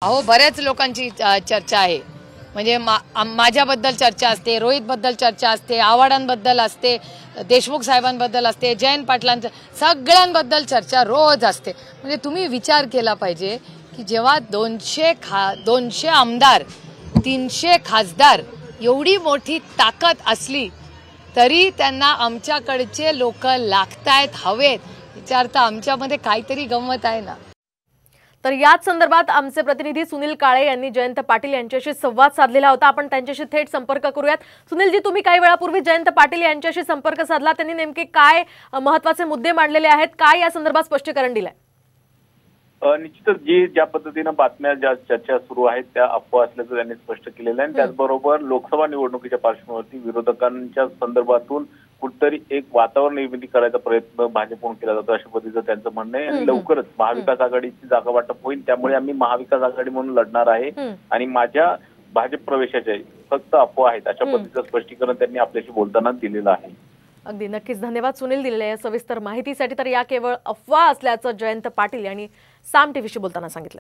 अहो बऱ्याच लोकांची चर्चा आहे। म्हणजे माझ्याबद्दल चर्चा असते, रोहितबद्दल चर्चा असते, आव्हाडांबद्दल असते, देशमुख साहेबांबद्दल असते, जयंत पाटलांचं सगळ्यांबद्दल चर्चा रोज असते। म्हणजे तुम्ही विचार केला पाहिजे की जेव्हा 200 आमदार 300 खासदार एवढी मोठी ताकद असली तरी त्यांना आमच्याकडचे लोक लागतायत हवेत, विचारता आमच्यामध्ये काहीतरी गंमत आहे ना। तर याच संदर्भात आमचे प्रतिनिधी सुनील काळे यांनी जयंत पाटील यांच्याशी संवाद साधलेला होता। आपण त्यांच्याशी थेट संपर्क करूयात। सुनीलजी, तुम्ही काही वेळापूर्वी जयंत पाटील यांच्याशी संपर्क साधला, त्यांनी नेमके काय महत्त्वाचे मुद्दे मांडलेले आहेत, काय या संदर्भात स्पष्टीकरण दिलंय? निश्चितच ज्या पद्धतीने बातम्या ज्या चर्चा सुरू आहेत त्या अफवा असल्याचं त्यांनी स्पष्ट केलेलं आहे। त्याचबरोबर लोकसभा निवडणुकीच्या पार्श्वभूमीवरती विरोधकांच्या संदर्भातून कुठतरी एक वातावरण निर्मिती करायचा प्रयत्न भाजपकडून केला जातो, अशा पद्धतीचं त्यांचं म्हणणं आहे। आणि लवकरच महाविकास आघाडीची जागा वाटप होईल, त्यामुळे आम्ही महाविकास आघाडी म्हणून लढणार आहे आणि माझ्या भाजप प्रवेशाचे फक्त अफवा आहेत, अशा पद्धतीचं स्पष्टीकरण त्यांनी आपल्याशी बोलताना दिलेलं आहे। अगदी नक्कीच धन्यवाद सुनील, दिलेल्या या सविस्तर माहितीसाठी। तर या केवळ अफवा असल्याचं जयंत पाटील यांनी साम टीव्हीशी बोलताना सांगितलं।